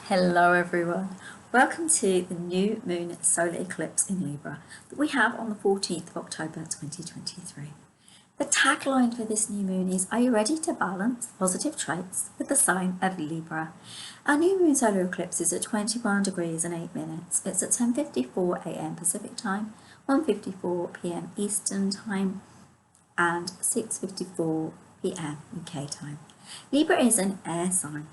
Hello everyone, welcome to the new moon solar eclipse in Libra that we have on the 14th of October 2023. The tagline for this new moon is, are you ready to balance positive traits with the sign of Libra? Our new moon solar eclipse is at 21 degrees and 8 minutes. It's at 10:54 a.m. Pacific time, 1:54 p.m. Eastern time and 6:54 p.m. UK time. Libra is an air sign.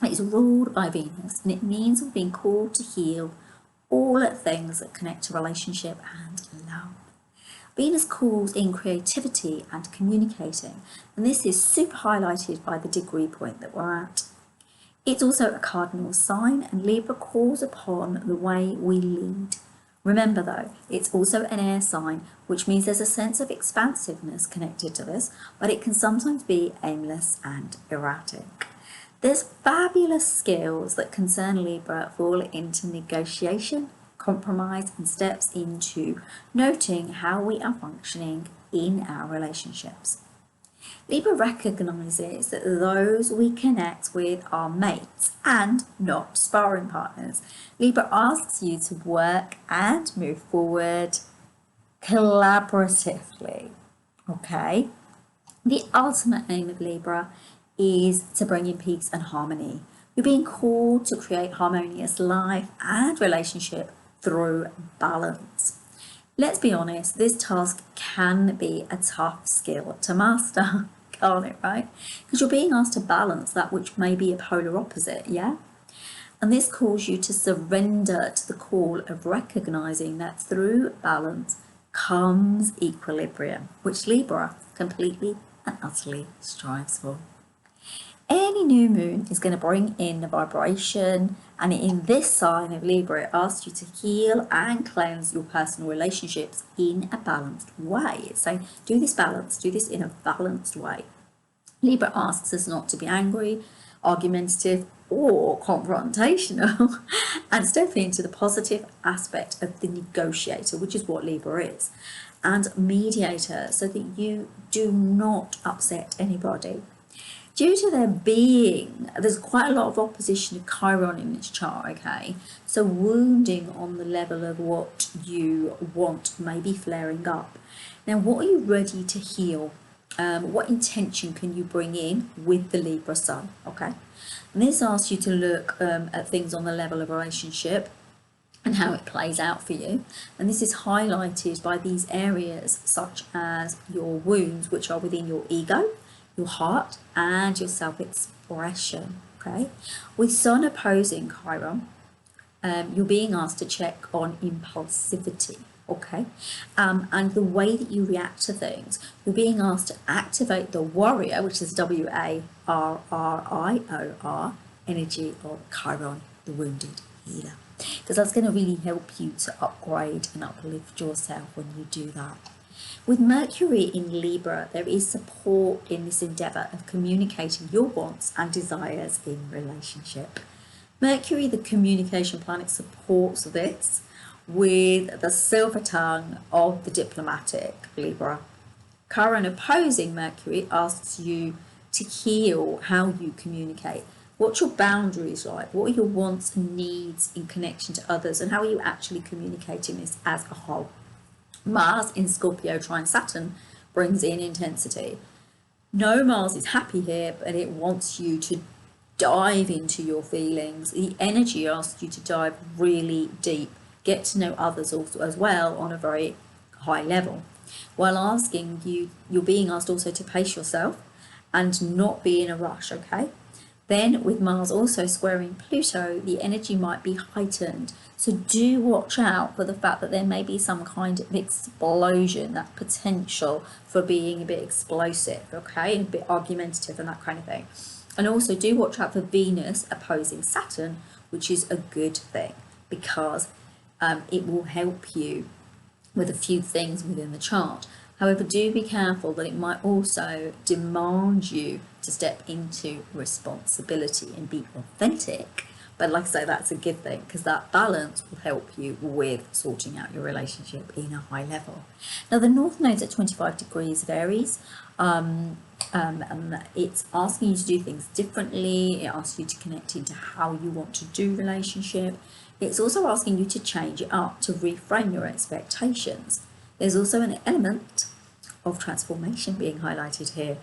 It's ruled by Venus, and it means we're being called to heal all things that connect to relationship and love. Venus calls in creativity and communicating, and this is super highlighted by the degree point that we're at. It's also a cardinal sign, and Libra calls upon the way we lead. Remember though, it's also an air sign, which means there's a sense of expansiveness connected to this, but it can sometimes be aimless and erratic. There's fabulous skills that concern Libra fall into negotiation, compromise, and steps into noting how we are functioning in our relationships. Libra recognises that those we connect with are mates and not sparring partners. Libra asks you to work and move forward collaboratively, okay? The ultimate aim of Libra is to bring in peace and harmony. You're being called to create harmonious life and relationship through balance. Let's be honest, this task can be a tough skill to master, can't it, right? Because you're being asked to balance that which may be a polar opposite, yeah? And this calls you to surrender to the call of recognizing that through balance comes equilibrium, which Libra completely and utterly strives for. Any new moon is going to bring in the vibration, and in this sign of Libra, it asks you to heal and cleanse your personal relationships in a balanced way. It's saying, do this balance, do this in a balanced way. Libra asks us not to be angry, argumentative, or confrontational, and step into the positive aspect of the negotiator, which is what Libra is, and mediator, so that you do not upset anybody. Due to there's quite a lot of opposition to Chiron in this chart, okay? So wounding on the level of what you want may be flaring up. Now, what are you ready to heal? What intention can you bring in with the Libra Sun, okay? And this asks you to look at things on the level of relationship and how it plays out for you. And this is highlighted by these areas such as your wounds, which are within your ego, your heart, and your self-expression, okay? With Sun opposing Chiron, you're being asked to check on impulsivity, okay? And the way that you react to things. You're being asked to activate the warrior, which is WARRIOR, energy of Chiron, the wounded healer. Because that's going to really help you to upgrade and uplift yourself when you do that. With Mercury in Libra, there is support in this endeavour of communicating your wants and desires in relationship. Mercury, the communication planet, supports this with the silver tongue of the diplomatic Libra. Chiron opposing Mercury asks you to heal how you communicate. What's your boundaries like? What are your wants and needs in connection to others? And how are you actually communicating this as a whole? Mars in Scorpio trine Saturn brings in intensity. No, Mars is happy here, but it wants you to dive into your feelings. The energy asks you to dive really deep, get to know others also as well on a very high level. While asking you, you're being asked also to pace yourself and not be in a rush, okay? Then with Mars also squaring Pluto, the energy might be heightened. So do watch out for the fact that there may be some kind of explosion, that potential for being a bit explosive, okay, and a bit argumentative and that kind of thing. And also do watch out for Venus opposing Saturn, which is a good thing because it will help you with a few things within the chart. However, do be careful that it might also demand you to step into responsibility and be authentic. But like I say, that's a good thing because that balance will help you with sorting out your relationship in a high level. Now, the North Node's at 25 degrees varies. And it's asking you to do things differently. It asks you to connect into how you want to do relationship. It's also asking you to change it up, to reframe your expectations. There's also an element of transformation being highlighted here,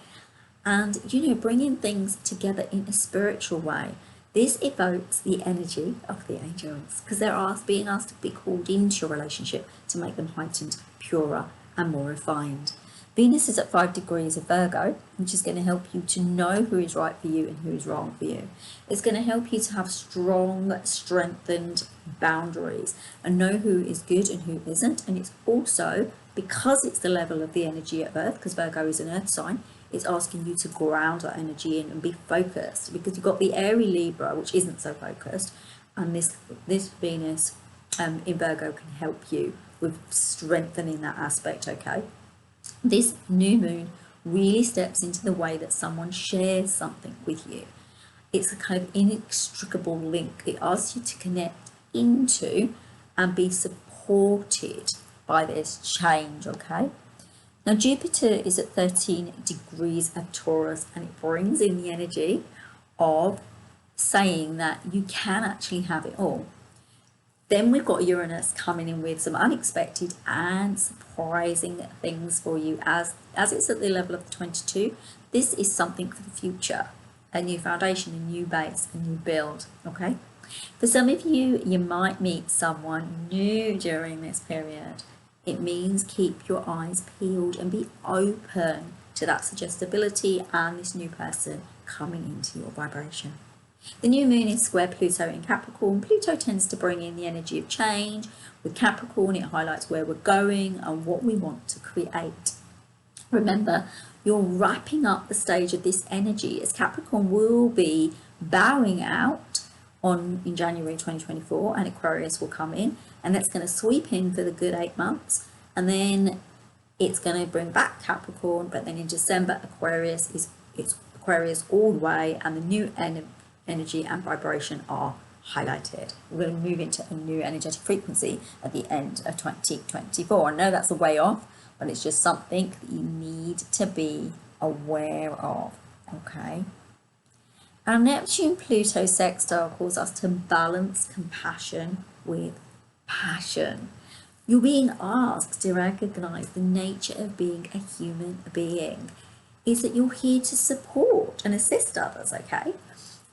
and bringing things together in a spiritual way. This evokes the energy of the angels, because they're being asked to be called into your relationship to make them heightened, purer and more refined. Venus is at 5 degrees of Virgo, which is going to help you to know who is right for you and who is wrong for you. It's going to help you to have strong, strengthened boundaries and know who is good and who isn't. And it's also, because it's the level of the energy of Earth, because Virgo is an Earth sign, it's asking you to ground that energy in and be focused, because you've got the airy Libra, which isn't so focused, and this Venus in Virgo can help you with strengthening that aspect, okay? This new moon really steps into the way that someone shares something with you. It's a kind of inextricable link. It asks you to connect into and be supported by this change, okay? Now, Jupiter is at 13 degrees of Taurus, and it brings in the energy of saying that you can actually have it all. Then we've got Uranus coming in with some unexpected and surprising things for you. As it's at the level of 22, this is something for the future, a new foundation, a new base, a new build, okay? For some of you, you might meet someone new during this period. It means keep your eyes peeled and be open to that suggestibility and this new person coming into your vibration. The new moon is square Pluto in Capricorn. Pluto tends to bring in the energy of change. With Capricorn, it highlights where we're going and what we want to create. Remember, you're wrapping up the stage of this energy, as Capricorn will be bowing out in January 2024, and Aquarius will come in, and that's going to sweep in for the good 8 months, and then it's going to bring back Capricorn. But then in December, it's Aquarius all the way, and the new energy and vibration are highlighted. We're going to move into a new energetic frequency at the end of 2024. I know that's a way off, but it's just something that you need to be aware of, okay? Our Neptune-Pluto sextile calls us to balance compassion with passion. You're being asked to recognize the nature of being a human being is that you're here to support and assist others, okay?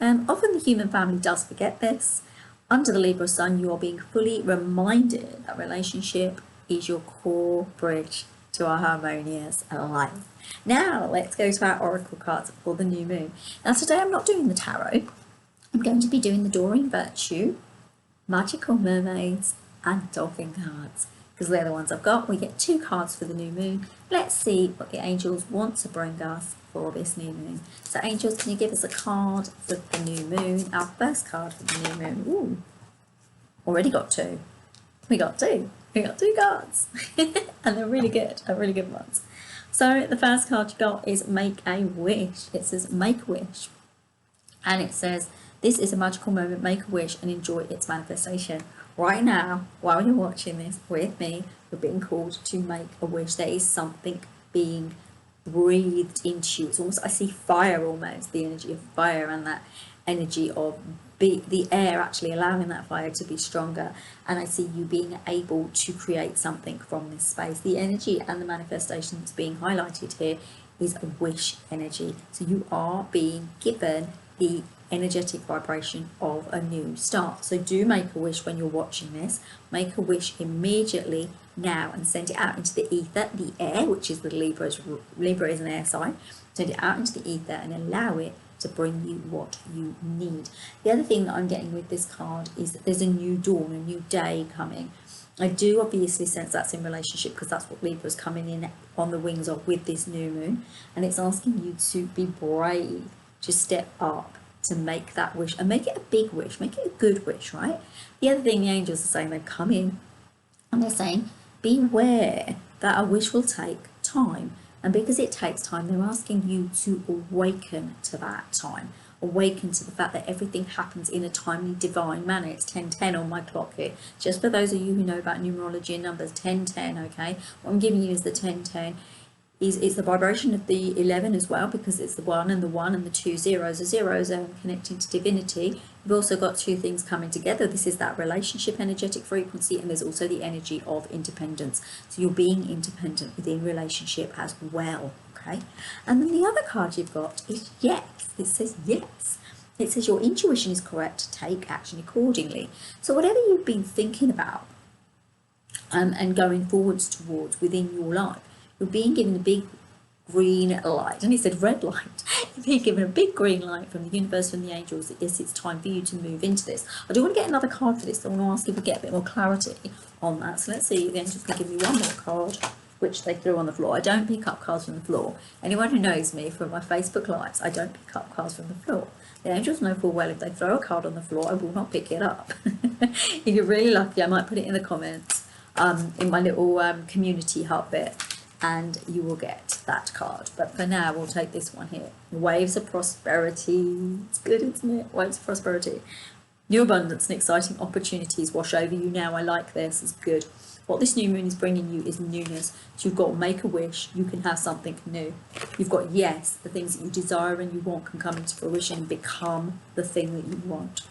Often the human family does forget this. Under the Libra sun, you are being fully reminded that relationship is your core bridge to a harmonious life. Now, let's go to our oracle cards for the new moon. Now, today I'm not doing the tarot. I'm going to be doing the Doreen Virtue, Magical Mermaids, and Dolphin cards, because they're the ones I've got. We get 2 cards for the new moon. Let's see what the angels want to bring us for this new moon. So angels, can you give us a card for the new moon? Our first card for the new moon. Ooh, already got 2. We got 2 cards and they're really good ones. So the first card you got is Make a Wish. It says make a wish, and it says this is a magical moment. Make a wish and enjoy its manifestation. Right now, while you're watching this with me, you're being called to make a wish. There is something being breathed into you. It's almost, I see fire, almost the energy of fire, and that energy of the air actually allowing that fire to be stronger. And I see you being able to create something from this space. The energy and the manifestation that's being highlighted here is a wish energy. So you are being given the energetic vibration of a new start. So do make a wish when you're watching this. Make a wish immediately now and send it out into the ether, the air, which is the Libra is an air sign. Send it out into the ether and allow it to bring you what you need. The other thing that I'm getting with this card is that there's a new dawn, a new day coming. I do obviously sense that's in relationship, because that's what Libra's coming in on the wings of with this new moon, and it's asking you to be brave, to step up, to make that wish, and make it a big wish, make it a good wish, right? The other thing the angels are saying, they've come in and they're saying, beware that a wish will take time. And because it takes time, they're asking you to awaken to that time. Awaken to the fact that everything happens in a timely, divine manner. It's 10:10 on my clock here. Just for those of you who know about numerology and numbers, 10:10, okay? What I'm giving you is the 10:10. is the vibration of the 11 as well, because it's the 1 and the 1 and the 2 zeros. The zeros are connecting to divinity. You've also got two things coming together. This is that relationship energetic frequency, and there's also the energy of independence. So you're being independent within relationship as well, okay? And then the other card you've got is yes. It says yes. It says your intuition is correct. Take action accordingly. So whatever you've been thinking about and going forwards towards within your life, you're being given a big green light, and he said red light. You're being given a big green light from the universe, from the angels, that yes, it's time for you to move into this. I do want to get another card for this, so I want to ask if we get a bit more clarity on that. So let's see, the angels can give me one more card, which they threw on the floor. I don't pick up cards from the floor. Anyone who knows me from my Facebook lives, I don't pick up cards from the floor. The angels know full well if they throw a card on the floor, I will not pick it up. If you're really lucky, I might put it in the comments in my little community hub bit, and you will get that card. But for now, we'll take this one here. Waves of prosperity. It's good, isn't it? Waves of prosperity. New abundance and exciting opportunities wash over you now. I like this. It's good. What this new moon is bringing you is newness. So you've got to make a wish. You can have something new. You've got yes. The things that you desire and you want can come into fruition and become the thing that you want.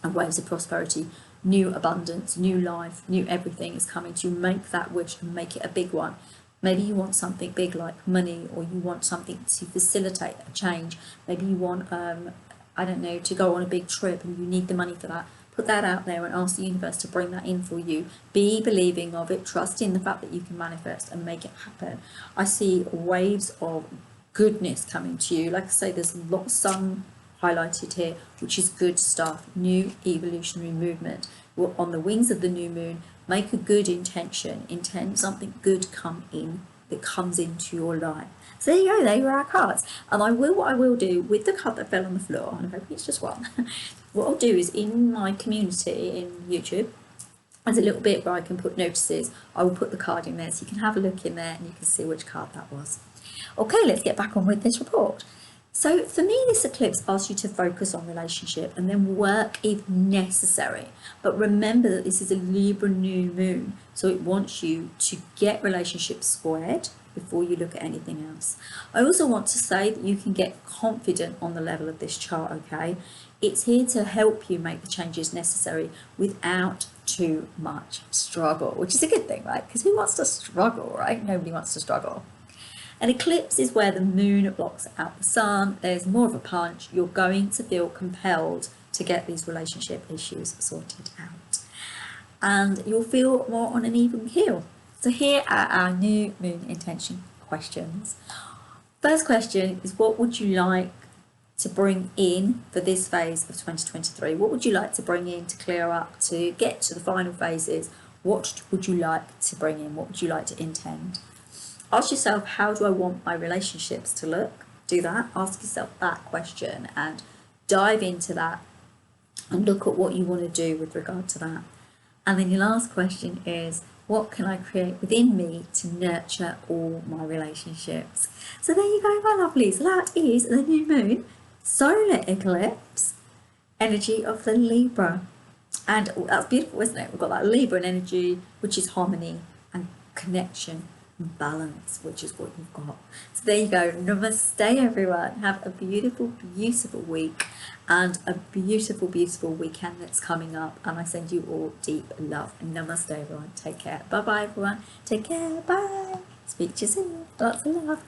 And waves of prosperity. New abundance, new life, new everything is coming to you. Make that wish and make it a big one. Maybe you want something big like money, or you want something to facilitate a change. Maybe you want, I don't know, to go on a big trip and you need the money for that. Put that out there and ask the universe to bring that in for you. Be believing of it, trust in the fact that you can manifest and make it happen. I see waves of goodness coming to you. Like I say, there's a lot of sun highlighted here, which is good stuff. New evolutionary movement. We're on the wings of the new moon. Make a good intention. Intend something good come in that comes into your life. So there you go. There are our cards. And what I will do with the card that fell on the floor, and I'm hoping it's just one. What I'll do is in my community in YouTube, there's a little bit where I can put notices. I will put the card in there so you can have a look in there and you can see which card that was. Okay, let's get back on with this report. So for me, this eclipse asks you to focus on relationship and then work if necessary. But remember that this is a Libra new moon, so it wants you to get relationships squared before you look at anything else. I also want to say that you can get confident on the level of this chart, okay? It's here to help you make the changes necessary without too much struggle, which is a good thing, right? Because who wants to struggle, right? Nobody wants to struggle. An eclipse is where the moon blocks out the sun. There's more of a punch. You're going to feel compelled to get these relationship issues sorted out. And you'll feel more on an even keel. So here are our new moon intention questions. First question is, what would you like to bring in for this phase of 2023? What would you like to bring in to clear up, to get to the final phases? What would you like to bring in? What would you like to intend? Ask yourself, how do I want my relationships to look? Do that. Ask yourself that question and dive into that and look at what you want to do with regard to that. And then your last question is, what can I create within me to nurture all my relationships? So there you go, my lovelies. That is the new moon solar eclipse energy of the Libra. And that's beautiful, isn't it? We've got that Libra energy, which is harmony and connection. Balance, which is what you've got. So there you go. Namaste, everyone. Have a beautiful, beautiful week and a beautiful, beautiful weekend that's coming up. And I send you all deep love. Namaste, everyone. Take care. Bye bye, everyone. Take care. Bye. Speak to you soon. Lots of love.